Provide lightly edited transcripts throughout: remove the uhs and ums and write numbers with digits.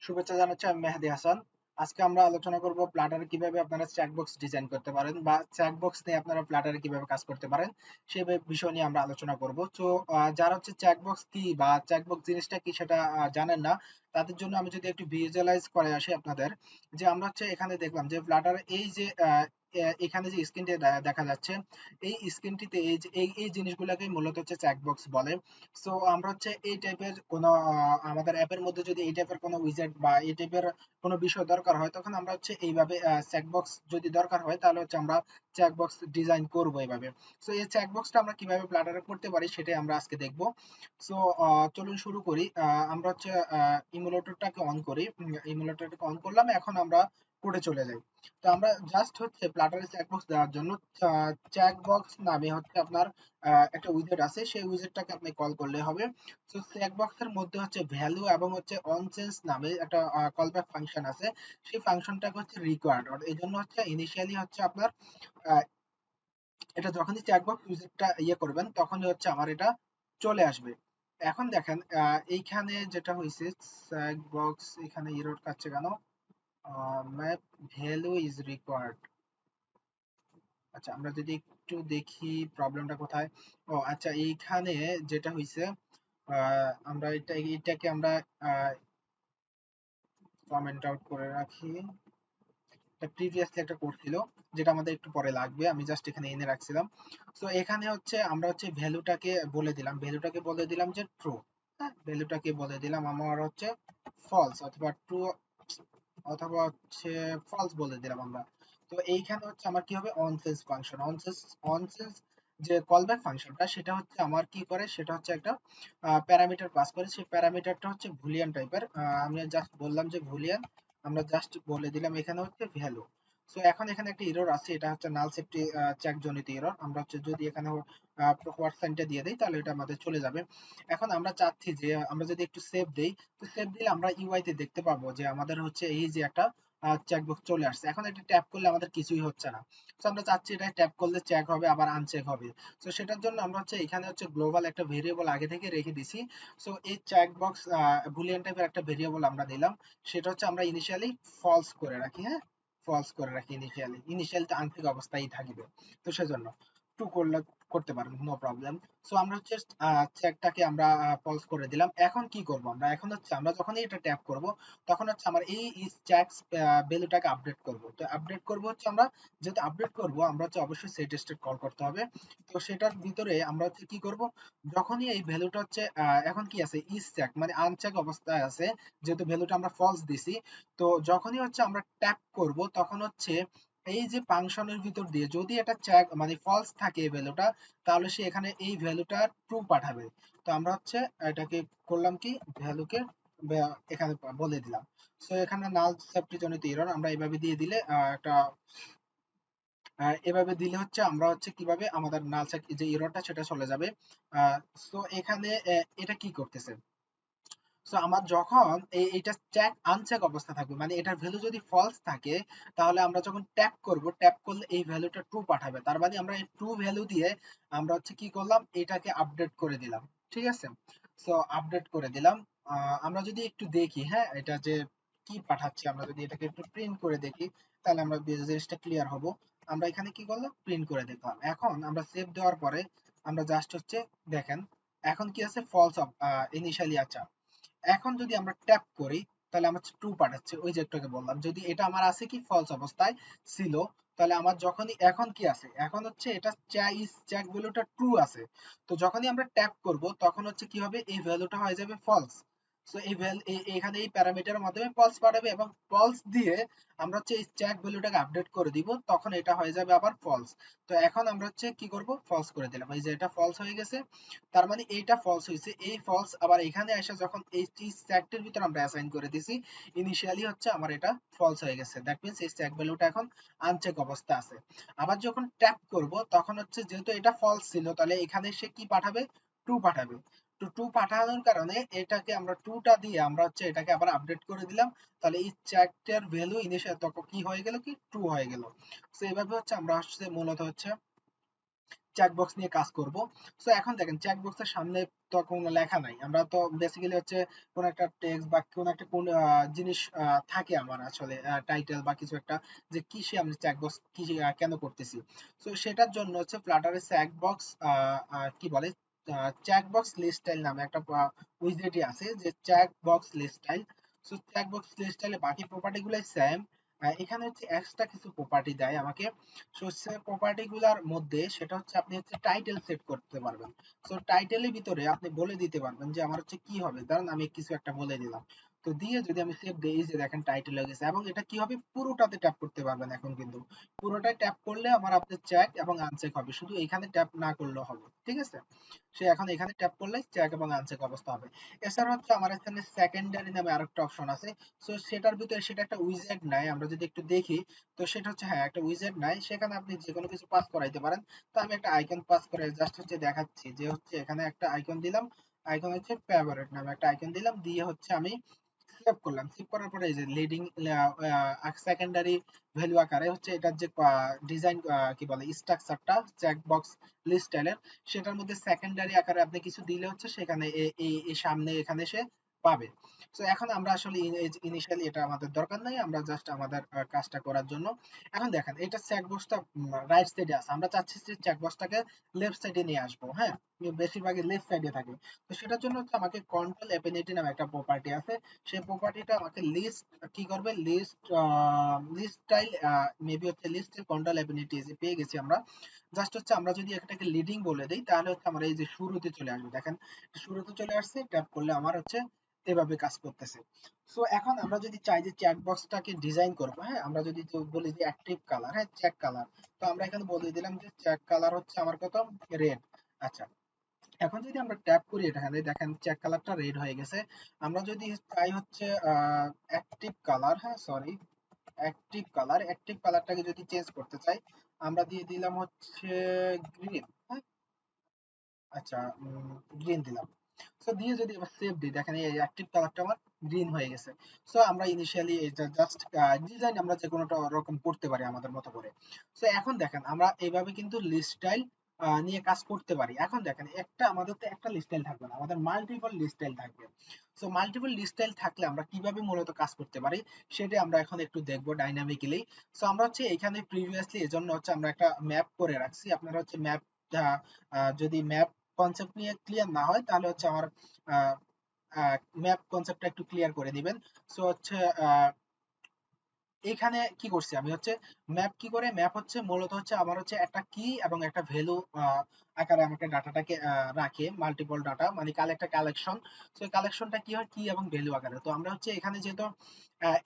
শুভেচ্ছা জানাচ্ছি, আমি মেহেদি হাসান। আজকে আমরা আলোচনা করব ফ্লাটারে কিভাবে আপনারা চেকবক্স ডিজাইন করতে পারেন বা চেকবক্স নিয়ে আপনারা ফ্লাটারে কিভাবে কাজ করতে পারেন সেই বিষয় নিয়ে আমরা আলোচনা করব। তো যারা হচ্ছে চেকবক্স কি বা চেকবক্স জিনিসটা কি সেটা জানেন না, তাদের জন্য আমি যদি একটু ভিজুয়ালাইজ করে আসি আপনাদের, যে আমরা হচ্ছে এখানে দেখলাম যে ফ্লাটার এই যে এখানে যে স্ক্রিনটি দেখা যাচ্ছে, এই স্ক্রিনটিতে এই যে এই জিনিসগুলোকেই মূলত হচ্ছে চেকবক্স বলে। সো আমরা হচ্ছে এই টাইপের কোনো আমাদের অ্যাপের মধ্যে যদি এই টাইপের কোনো উইজেট বা এই টাইপের কোনো বিষয় দরকার হয়, তখন আমরা হচ্ছে এইভাবে চেকবক্স যদি দরকার হয় তাহলে হচ্ছে আমরা চেকবক্স ডিজাইন করব এইভাবে। সো এই চেকবক্সটা আমরা কিভাবে প্ল্যাটারে করতে পারি সেটাই আমরা আজকে দেখব। সো চলুন শুরু করি। আমরা হচ্ছে ইমুলেটরটাকে অন করি। ইমুলেটরটাকে অন করলাম, এখন আমরা কোডে চলে যাই। তো আমরা জাস্ট হচ্ছে প্ল্যাটারে চেকবক্স দেওয়ার জন্য চেকবক্স নামে হচ্ছে আপনার একটা উইজেট আছে, সেই উইজেটটাকে আপনি কল করলে হবে। তো চেকবক্স এর মধ্যে হচ্ছে ভ্যালু এবং হচ্ছে অনচেঞ্জ নামে একটা কলব্যাক ফাংশন আছে। সেই ফাংশনটাকে হচ্ছে রিকোয়ার্ড, আর এই জন্য হচ্ছে ইনিশিয়ালি হচ্ছে আপনার আহ, এটা যখনই চেকবক্স উইজেটটা করবেন তখনই হচ্ছে আমার এটা চলে আসবে। এখন দেখেন এইখানে যেটা হয়েছে, চেকবক্স এখানে এরর কাটছে কেন? Map value is required. আচ্ছা, আমরা যদি একটু দেখি প্রবলেমটা কোথায়। ও আচ্ছা, এইখানে যেটা হইছে, আমরা এটাকে আমরা কমেন্ট আউট করে রাখি। এটা প্রিভিয়াসলি একটা কোড ছিল যেটা আমাদের একটু পরে লাগবে, আমি জাস্ট এখানে এনে রাখছিলাম। সো এখানে হচ্ছে আমরা হচ্ছে ভ্যালুটাকে বলে দিলাম যে ট্রু। হ্যাঁ, ভ্যালুটাকে বলে দিলাম আমার হচ্ছে ফলস অথবা ট্রু অথবা হচ্ছে ফলস বলে দিলাম আমরা। তো এইখানে হচ্ছে আমার কি হবে, অনসেন্স ফাংশন, অনসেন্স যে কলব্যাক ফাংশনটা সেটা হচ্ছে আমার কি করে, সেটা হচ্ছে একটা প্যারামিটার পাস করে। সেই প্যারামিটারটা হচ্ছে বুলিয়ান টাইপের। আমি জাস্ট বললাম যে বুলিয়ান, আমরা জাস্ট বলে দিলাম এখানে হচ্ছে ভ্যালু। সো এখন এখানে একটা এরর আছে, এটা হচ্ছে নাল সেফটি চেক জনিত এরর। আমরা হচ্ছে যদি এখানে হোয়াট সাইনটা দিয়ে দেই তাহলে এটা আমাদের চলে যাবে। এখন আমরা চাচ্ছি যে আমরা যদি একটু সেভ দেই, তো সেভ দিলে আমরা ইউআই তে দেখতে পাবো যে আমাদের হচ্ছে এই যে একটা চেকবক্স চলে আসছে। এখন এটা ট্যাপ করলে আমাদের কিছুই হচ্ছে না। তো আমরা চাচ্ছি এটা ট্যাপ করলে চেক হবে আবার আনচেক হবে। তো সেটার জন্য আমরা হচ্ছে এখানে হচ্ছে গ্লোবাল একটা ভেরিয়েবল আগে থেকে রেখে দিছি। সো এই চেকবক্স বুলিয়ান টাইপের একটা ভেরিয়েবল আমরা দিলাম, সেটা হচ্ছে আমরা ইনিশিয়ালি ফলস করে রাখি। হ্যাঁ, ফলস করে রাখি ইনিশিয়ালি তো আনচেক অবস্থায় থাকবে। তো সেজন্য ট্রু করলে করতে পারেন, নো প্রবলেম। সো আমরা হচ্ছে চেকটাকে আমরা ফলস করে দিলাম। এখন কি করব আমরা, এখন হচ্ছে আমরা যখনই এটা ট্যাপ করব তখন হচ্ছে আমার এই চেক ভ্যালুটাকে আপডেট করব। তো আপডেট করব হচ্ছে আমরা, যেহেতু আপডেট করব আমরা হচ্ছে অবশ্যই সেট স্টেট কল করতে হবে। তো সেটার ভিতরে আমরা হচ্ছে কি করব, যখনই এই ভ্যালুটা হচ্ছে এখন কি আছে, ইজ চেক মানে আনচেক অবস্থায় আছে, যেহেতু ভ্যালুটা আমরা ফলস দিছি। তো যখনই হচ্ছে আমরা ট্যাপ করব তখন হচ্ছে এই যে ফাংশনের ভিতর দিয়ে যদি এটা চেক মানে ফলস থাকে এই ভ্যালুটা, তাহলে সে এখানে এই ভ্যালুটা ট্রু পাঠাবে। তো আমরা হচ্ছে এটাকে করলাম কি, ভ্যালুকে এখানে বলে দিলাম। সো এখানে নাল সেফটি জনিত এরর আমরা এভাবে দিয়ে দিলে একটা এভাবে দিলে হচ্ছে আমরা হচ্ছে কিভাবে আমাদের নাল যে এররটা সেটা চলে যাবে। সো এখানে এটা কি করতেছে, সো আমার যখন এইটা চেক আনচেক অবস্থা থাকবে মানে এটার ভ্যালু যদি ফলস থাকে, তাহলে আমরা যখন ট্যাপ করব, ট্যাপ করলে এই ভ্যালুটা ট্রু পাঠাবে। তার মানে আমরা এই ট্রু ভ্যালু দিয়ে আমরা হচ্ছে কি করলাম, এটাকে আপডেট করে দিলাম। ঠিক আছে, সো আপডেট করে দিলাম। আমরা যদি একটু দেখি, হ্যাঁ, এটা যে কি পাঠাচ্ছে, আমরা যদি এটাকে একটু প্রিন্ট করে দেখি তাহলে আমরা জিনিসটা ক্লিয়ার হব। আমরা এখানে কি করলাম, প্রিন্ট করে দেখলাম। এখন আমরা সেভ দেওয়ার পরে আমরা জাস্ট হচ্ছে দেখেন এখন কি আছে, ফলস ইনিশিয়ালি। আচ্ছা, এখন যদি আমরা ট্যাপ করি তাহলে আমার ট্রু পাঠাচ্ছে, ওই যে একটু আগে বললাম যদি এটা আমার আছে কি ফলস অবস্থায় ছিল, তাহলে আমার যখনই এখন কি আছে, এখন হচ্ছে এটা চেক ভ্যালুটা ট্রু আছে। তো যখনই আমরা ট্যাপ করব তখন হচ্ছে কি হবে, এই ভ্যালুটা হয়ে যাবে ফলস। সো এই এখানে এই প্যারামিটারের মাধ্যমে ফলস পাঠাবে এবং ফলস দিয়ে আমরা হচ্ছে এই চেক ভ্যালুটাকে আপডেট করে দিব, তখন এটা হয়ে যাবে আবার ফলস। তো এখন আমরা হচ্ছে কি করব, ফলস করে দিলাম, এই যে এটা ফলস হয়ে গেছে। তার মানে এইটা ফলস হয়েছে, এই ফলস আবার এখানে এসে যখন এই স্ট্যাকের ভিতর আমরা অ্যাসাইন করে দিছি, ইনিশিয়ালি হচ্ছে আমার এটা ফলস হয়ে গেছে। দ্যাট মিন্স এই স্ট্যাক ভ্যালুটা এখন আনচেক অবস্থা আছে। আবার যখন ট্যাপ করব তখন হচ্ছে যেহেতু এটা ফলস ছিল, তাহলে এখানে সে কি পাঠাবে, ট্রু পাঠাবে। তো ট্রু পাঠানোর কারণে এটাকে আমরা ট্রুটা দিয়ে আমরা হচ্ছে এটাকে আবার আপডেট করে দিলাম। তাহলে এই চেকটার ভ্যালু ইনিশিয়াল তখন কি হয়ে গেল, কি ট্রু হয়ে গেল। তো এইভাবে হচ্ছে আমরা হচ্ছে মূলত হচ্ছে চেকবক্স নিয়ে কাজ করব। সো এখন দেখেন চেকবক্সের সামনে তো কোনো লেখা নাই, আমরা তো বেসিক্যালি হচ্ছে কোন একটা টেক্সট বা কোন একটা কোন জিনিস থাকে আমার আসলে টাইটেল বা কিছু একটা, যে কিসে আমি চেকবক্স কি কেন করতেছি। সো সেটার জন্য হচ্ছে ফ্লাটারের চেকবক্স কি বলে চেকবক্স লিস্ট স্টাইল নামে একটা উইজেটই আছে, যে checkbox list style. So checkbox list স্টাইলে বাকি প্রপার্টি গুলাই সেম, এখানে হচ্ছে এক্সট্রা কিছু প্রপার্টি দেয় আমাকে। সো সে প্রপার্টি গুলার মধ্যে সেটা হচ্ছে আপনি হচ্ছে টাইটেল সেট করতে পারবেন। সো টাইটেলের ভিতরে আপনি বলে দিতে পারবেন যে আমার হচ্ছে কি হবে, ধরেন আমি কিছু একটা বলে দিলাম, তো দিয়ে যদি আমি সেভ দিই, এই যে দেখেন টাইটেল হয়ে গেছে, এবং এটা কি হবে পুরোটাতে ট্যাপ করতে পারবেন এখন কিন্তু, পুরোটাই ট্যাপ করলে আমার আপনার চেক এবং আনচেক হবে, শুধু এখানে ট্যাপ না করলেও হবে, ঠিক আছে। সে এখন এখানে ট্যাপ করলে চেক এবং আনচেক অবস্থা হবে। এছাড়া হচ্ছে আমার এখানে সেকেন্ডারি নামে আরেকটা অপশন আছে। সো সেটার ভিতরে সেটা একটা উইজেট নাই, আমরা যদি একটু দেখি, তো সেটা হচ্ছে হ্যাঁ একটা উইজেট নাই, সেখানে আপনি যে কোনো কিছু পাস করাইতে পারেন। তো আমি একটা আইকন পাস করে জাস্ট হচ্ছে দেখাচ্ছি, যে হচ্ছে এখানে একটা আইকন দিলাম, আইকন হচ্ছে ফেভারিট নামে একটা আইকন দিলাম, দিয়ে হচ্ছে আমি সেভ করলাম। সেভ করার পরে এই যে লিডিং সেকেন্ডারি ভ্যালু আকারে হচ্ছে এটার যে ডিজাইন কি বলে স্ট্রাকচারটা চেকবক্স লিস্ট স্টাইলের, সেটার মধ্যে সেকেন্ডারি আকারে আপনি কিছু দিলে হচ্ছে সেখানে এই সামনে এখানে এসে পাবে। তো এখন আমরা আসলে ইনিশিয়ালি এটা আমাদের দরকার নাই, আমরা জাস্ট আমাদের কাজটা করার জন্য। এখন দেখেন এটা চেকবক্সটা রাইট সাইডে আছে, আমরা চাচ্ছি যে চেকবক্সটাকে লেফট সাইডে নিয়ে আসবো, হ্যাঁ বেশিরভাগই লেফট সাইডে থাকে। তো সেটার জন্য হচ্ছে আমাকে কন্ট্রোল এফিনিটি নামে একটা প্রপার্টি আছে, সেই প্রপার্টিটা আমাকে লিস্ট কি করবে, লিস্ট লিস্ট স্টাইল মেবি হচ্ছে লিস্ট কন্ট্রোল এফিনিটি পেয়ে গেছি আমরা। জাস্ট হচ্ছে আমরা যদি এটাকে লিডিং বলে দেই, তাহলে হচ্ছে আমরা এই যে শুরুতে চলে আসবে, দেখেন শুরুতে চলে আসছে, ট্যাপ করলে আমার হচ্ছে এভাবে কাজ করতেছে। সো এখন আমরা যদি চাই যে চেকবক্সটাকে ডিজাইন করবো, হ্যাঁ আমরা যদি বলি যে অ্যাক্টিভ কালার, হ্যাঁ চেক কালার, তো আমরা এখানে বলে দিলাম যে চেক কালার হচ্ছে আমার কত, রেড। আচ্ছা, এখন যদি আমরা ট্যাপ করি এখানে দেখেন চেক কালারটা রেড হয়ে গেছে। আমরা যদি চাই হচ্ছে অ্যাক্টিভ কালার, হ্যাঁ সরি অ্যাক্টিভ কালারটাকে যদি চেঞ্জ করতে চাই, আমরা দিয়ে দিলাম হচ্ছে গ্রিন, হ্যাঁ আচ্ছা গ্রিন দিলাম। সো দিয়ে যদি আবার সেভ দিই, দেখেন এই অ্যাক্টিভ কালারটা আমার গ্রিন হয়ে গেছে। সো আমরা ইনিশিয়ালি এটা জাস্ট ডিজাইন আমরা যে কোনোটা রকম করতে পারি আমাদের মতো করে। সো এখন দেখেন আমরা এইভাবে কিন্তু লিস্ট স্টাইল নিয়ে কাজ করতে পারি। এখন দেখেন একটা আমাদের তো একটা লিস্ট স্টাইল থাকবে না, আমাদের মাল্টিপল লিস্ট স্টাইল থাকবে। সো মাল্টিপল লিস্ট স্টাইল থাকলে আমরা কিভাবে মূলত কাজ করতে পারি সেটা আমরা এখন একটু দেখবো ডাইনামিক্যালি। সো আমরা হচ্ছে এখানে প্রিভিয়াসলি এজন্য হচ্ছে আমরা একটা ম্যাপ করে রাখছি, আপনারা হচ্ছে ম্যাপ যদি ম্যাপ কনসেপ্ট নিয়ে ক্লিয়ার না হয়, তাহলে হচ্ছে আমার ম্যাপ কনসেপ্টটা একটু ক্লিয়ার করে দিবেন। সো হচ্ছে এখানে কি করছি আমি হচ্ছে ম্যাপ কি করে, ম্যাপ হচ্ছে মূলত হচ্ছে আমার হচ্ছে একটা কি এবং একটা ভ্যালু আকারে আমাকে ডাটাটাকে রাখে, মাল্টিপল ডাটা মানে একটা কালেকশন। তো এই কালেকশনটা কি হয়, কি এবং ভ্যালু আকারে। তো আমরা হচ্ছে এখানে যেহেতু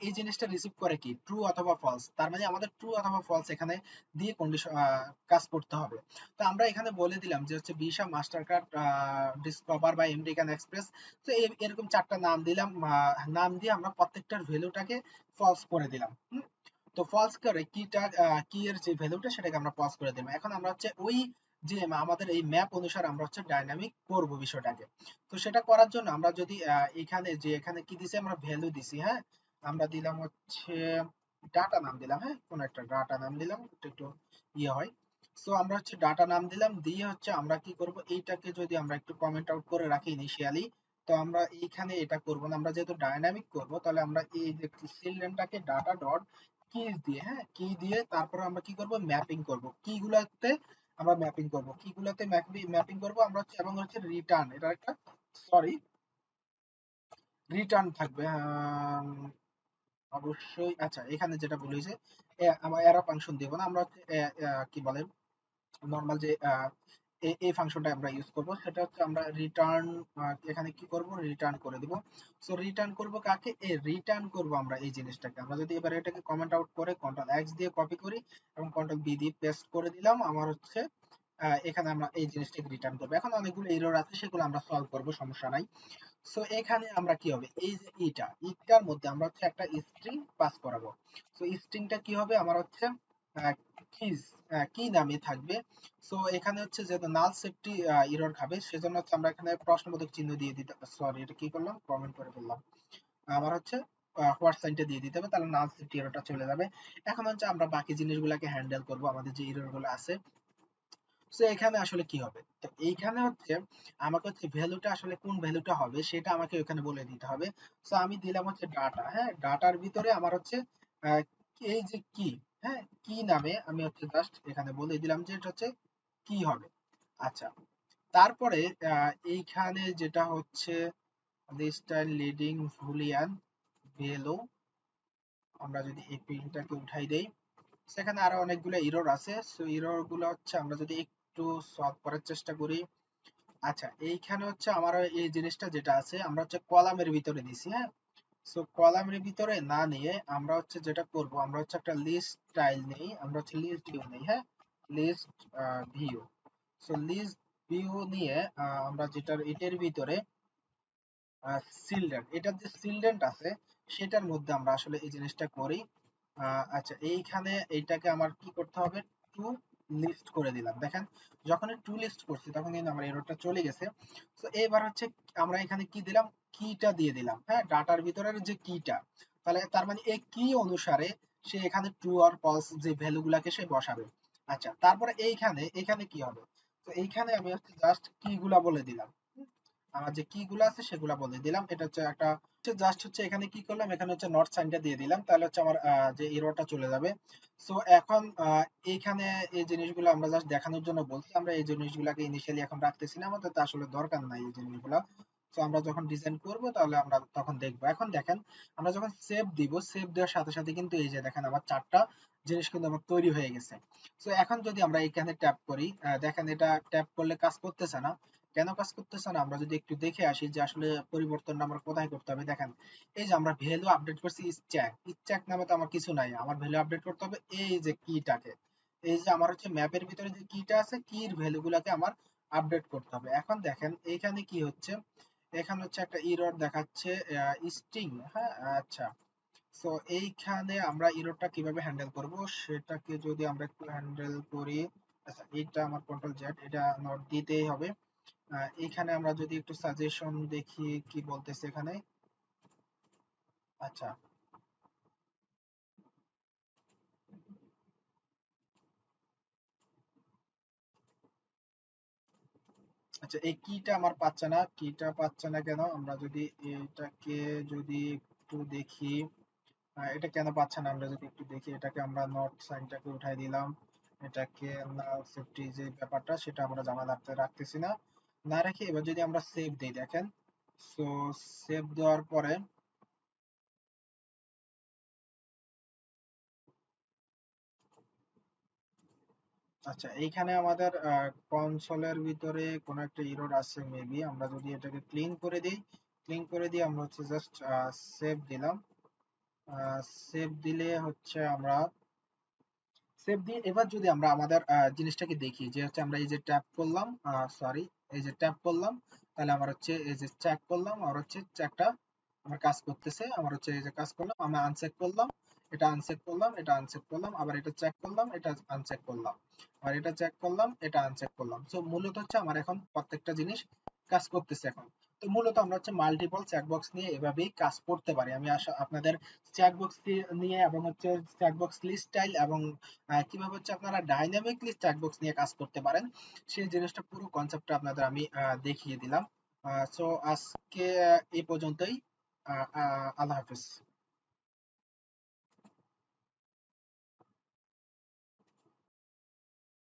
এই জিনিসটা রিসিভ করে কি ট্রু অথবা ফলস, তার মানে আমাদের ট্রু অথবা ফলস এখানে দিয়ে কন্ডিশন কাজ করতে হবে। তো আমরা এখানে বলে দিলাম যে হচ্ছে ভিসা, মাস্টার কার্ড, ডিসকভার বা আমেরিকান এক্সপ্রেস। তো এরকম চারটা নাম দিলাম, নাম দিয়ে আমরা প্রত্যেকটার ভ্যালুটাকে ফলস করে দিলাম। তো ফলস করে কিটা কি এর যে ভ্যালুটা সেটাকে আমরা পজ করে দিলাম। এখন আমরা হচ্ছে ওই যে আমাদের এই ম্যাপ অনুসারে আমরা হচ্ছে ডাইনামিক করব বিষয়টাকে। তো সেটা করার জন্য আমরা যদি এখানে যে এখানে কি দিছি, আমরা ভ্যালু দিছি, হ্যাঁ আমরা দিলাম হচ্ছে ডাটা নাম দিলাম, হ্যাঁ কোন একটা ডাটা নাম দিলাম, একটু একটু ইয়ে হয়। সো আমরা হচ্ছে ডাটা নাম দিলাম, দিয়ে হচ্ছে আমরা কি করব, এইটাকে যদি আমরা একটু কমেন্ট আউট করে রাখি ইনিশিয়ালি, তো আমরা এইখানে এটা করব না, আমরা যেহেতু ডাইনামিক করব, তাহলে আমরা এই যে চিলড্রেনটাকে ডাটা ডট কিজ দিয়ে, হ্যাঁ কি দিয়ে তারপর আমরা কি করব, ম্যাপিং করব কি গুলাতে, আমরা ম্যাপিং করব কি গুলাতে ম্যাপিং করব আমরা হচ্ছে, এবং হচ্ছে রিটার্ন, এটা একটা সরি রিটার্ন থাকবে অবশ্যই। আচ্ছা এখানে যেটা বলেছে আমরা এরা ফাংশন দিব না, আমরা হচ্ছে কি বলে নরমাল যে এই ফাংশনটা আমরা ইউজ করব, সেটা হচ্ছে আমরা রিটার্ন, এখানে কি করব রিটার্ন করে দিব। সো রিটার্ন করব কাকে, রিটার্ন করব আমরা এই জিনিসটাকে। আমরা যদি এবার এটাকে কমেন্ট আউট করে কন্ট্রোল এক্স দিয়ে কপি করি এবং কন্ট্রোল বি দিয়ে পেস্ট করে দিলাম, আমার হচ্ছে এখানে আমরা এই জিনিসটাকে রিটার্ন করব। এখন অনেকগুলো এরর আছে, সেগুলো আমরা সলভ করব, সমস্যা নাই। সো এখানে আমরা কি হবে, এই যে ইটার মধ্যে আমরা হচ্ছে একটা স্ট্রিং পাস করাবো। সো স্ট্রিংটা কি হবে, আমার হচ্ছে কিজ কি নামে থাকবে। সো এখানে হচ্ছে যেহেতু নাল সেফটি এরর খাবে, সেজন্য হচ্ছে আমরা এখানে প্রশ্নবোধক চিহ্ন দিয়ে দিতে, সরি এটা কি করলাম, কমেন্ট করে ফেললাম, আমার হচ্ছে হোয়াট সাইনটা দিয়ে দিতে হবে, তাহলে নাল সেফটি এররটা চলে যাবে। এখন হচ্ছে আমরা বাকি জিনিসগুলোকে হ্যান্ডেল করব, আমাদের যে এরর গুলো আছে। সো এখানে আসলে কি হবে, তো এইখানে হচ্ছে আমাকে হচ্ছে ভ্যালুটা আসলে কোন ভ্যালুটা হবে সেটা আমাকে ওখানে বলে দিতে হবে। সো আমি দিলাম হচ্ছে ডাটা, হ্যাঁ ডাটার ভিতরে আমার হচ্ছে আহ, এই যে কি, হ্যাঁ কি নামে আমি হচ্ছে জাস্ট এখানে বলে দিলাম যে এটা হচ্ছে কি হবে। আচ্ছা, তারপরে এইখানে যেটা হচ্ছে লিস্টাইল লিডিং বুলিয়ান ভ্যালু, আমরা যদি এই প্রিন্টটাকে উঠাই দেই, সেখানে আরো অনেকগুলো এরর আছে। সো এরর গুলো হচ্ছে আমরা যদি একটু সলভ করার চেষ্টা করি। আচ্ছা, এইখানে হচ্ছে আমার এই জিনিসটা যেটা আছে আমরা হচ্ছে কলামের ভিতরে দিছি, হ্যাঁ। সো কলামের ভিতরে না নিয়ে আমরা হচ্ছে যেটা করব, আমরা হচ্ছে একটা লিস্ট স্টাইল নেই, আমরা হচ্ছে লিস্ট ভিউ নেই, হ্যাঁ list view. So list view নিয়ে আমরা যেটার এটার ভিতরে চিলড্রেন, এটার যে চিলড্রেন আছে সেটার মধ্যে আমরা আসলে এই জিনিসটা করি। আচ্ছা, এইখানে এইটাকে আমার কি করতে হবে, টু লিস্ট করে দিলাম। দেখেন যখন টু লিস্ট করছি তখন কিন্তু আমার এররটা চলে গেছে। তো এবার হচ্ছে আমরা এখানে কি দিলাম, কিটা দিয়ে দিলাম, হ্যাঁ ডাটার ভিতরের যে কিটা, তাহলে তার মানে এই কি অনুসারে সে এখানে ট্রু আর ফলস যে ভ্যালু গুলাকে সে বসাবে। আচ্ছা, তারপরে এইখানে এখানে কি হবে, তো এইখানে আমি হচ্ছে জাস্ট কি গুলা বলে দিলাম, আমার যে কি গুলো আছে সেগুলা বলে দিলাম। এটা হচ্ছে একটা জাস্ট হচ্ছে এখানে কি করলাম, এখানে হচ্ছে নট সাইনটা দিয়ে দিলাম, তাহলে হচ্ছে আমার যে এররটা চলে যাবে। সো এখন এইখানে এই জিনিসগুলো আমরা জাস্ট দেখানোর জন্য বলছি, আমরা এই জিনিসগুলোকে ইনিশিয়ালি এখন রাখতেছি না, আমাদের তো আসলে দরকার নাই এই জিনিসগুলো। তো আমরা যখন ডিজাইন করব তাহলে আমরা তখন দেখবো। এখন দেখেন আমরা যখন সেভ দিব, সেভ দেওয়ার সাথে সাথে কিন্তু এই যে দেখেন আমার চারটা জিনিস কিন্তু আমার তৈরি হয়ে গেছে। তো এখন যদি আমরা এখানে ট্যাপ করি, দেখেন এটা ট্যাপ করলে কাজ করতেছে না। কেন কাজ করতেছে না, আমরা যদি একটু দেখে আসি যে আসলে পরিবর্তনটা আমরা কোথায় করতে হবে। দেখেন এই যে আমরা ভ্যালু আপডেট করছি স্ট্যাক, স্ট্যাক নামে তো আমার কিছু নাই, আমার ভ্যালু আপডেট করতে হবে এই যে কিটাকে। এই যে আমার হচ্ছে ম্যাপের ভিতরে যে কিটা আছে, কির ভ্যালু গুলাকে আমার আপডেট করতে হবে। এখন দেখেন এইখানে কি হচ্ছে, এখানে হচ্ছে একটা এরর দেখাচ্ছে স্ট্রিং, হ্যাঁ আচ্ছা। সো এইখানে আমরা এররটা কিভাবে হ্যান্ডেল করব সেটাকে যদি আমরা একটু হ্যান্ডেল করি। আচ্ছা, এটা আমার কন্ট্রোল জেড, এটা নট দিতেই হবে। এখানে আমরা যদি একটু সাজেশন দেখি কি বলতেছে এখানে। আচ্ছা, আচ্ছা এই কিটা আমার পাচ্ছে না, কিটা পাচ্ছে না কেন, আমরা যদি এটাকে যদি একটু দেখি, এটা কেন পাচ্ছে না আমরা যদি একটু দেখি, এটাকে আমরা নট সাইনটাকে উঠাই দিলাম, এটাকে নাল সেফটি যে ব্যাপারটা সেটা আমরা জামালাতে রাখতেছি না, না রেখে এবার যদি আমরা সেভ দেই, দেখেন। সো সেভ দেওয়ার পরে আচ্ছা, এইখানে আমাদের কনসোলের ভিতরে কোনো একটা এরর আছে মেবি, আমরা যদি এটাকে ক্লিন করে দিই, ক্লিন করে দিয়ে আমরা হচ্ছে জাস্ট সেভ দিলাম। সেভ দিলে হচ্ছে আমরা সেভ দিয়ে এবার যদি আমরা আমাদের জিনিসটাকে দেখি যে হচ্ছে আমরা এই যে ট্যাপ করলাম, সরি এই যে ট্যাপ করলাম, তাহলে আমার হচ্ছে এই যে চেক করলাম, আমার হচ্ছে চেকটা আমার কাজ করতেছে, আমার হচ্ছে এই যে কাজ করলাম, আমি আনচেক করলাম, এটা আনচেক করলাম, এটা আনচেক করলাম, আবার এটা চেক করলাম, এটা আনচেক করলাম, আর এটা চেক করলাম, এটা আনচেক করলাম। সো মূলত হচ্ছে আমার এখন প্রত্যেকটা জিনিস কাজ করতেছে এখন। তো মূলত আমরা হচ্ছে মাল্টিপল চেকবক্স নিয়ে এভাবেই কাজ করতে পারি। আমি আশা আপনাদের চেকবক্স নিয়ে এবং হচ্ছে চেকবক্স লিস্ট স্টাইল এবং কিভাবে হচ্ছে আপনারা ডাইনামিকলি চেকবক্স নিয়ে কাজ করতে পারেন সেই জিনিসটা পুরো কনসেপ্টটা আপনাদের আমি দেখিয়ে দিলাম। সো আজকে এই পর্যন্তই। আল্লাহ হাফেজ।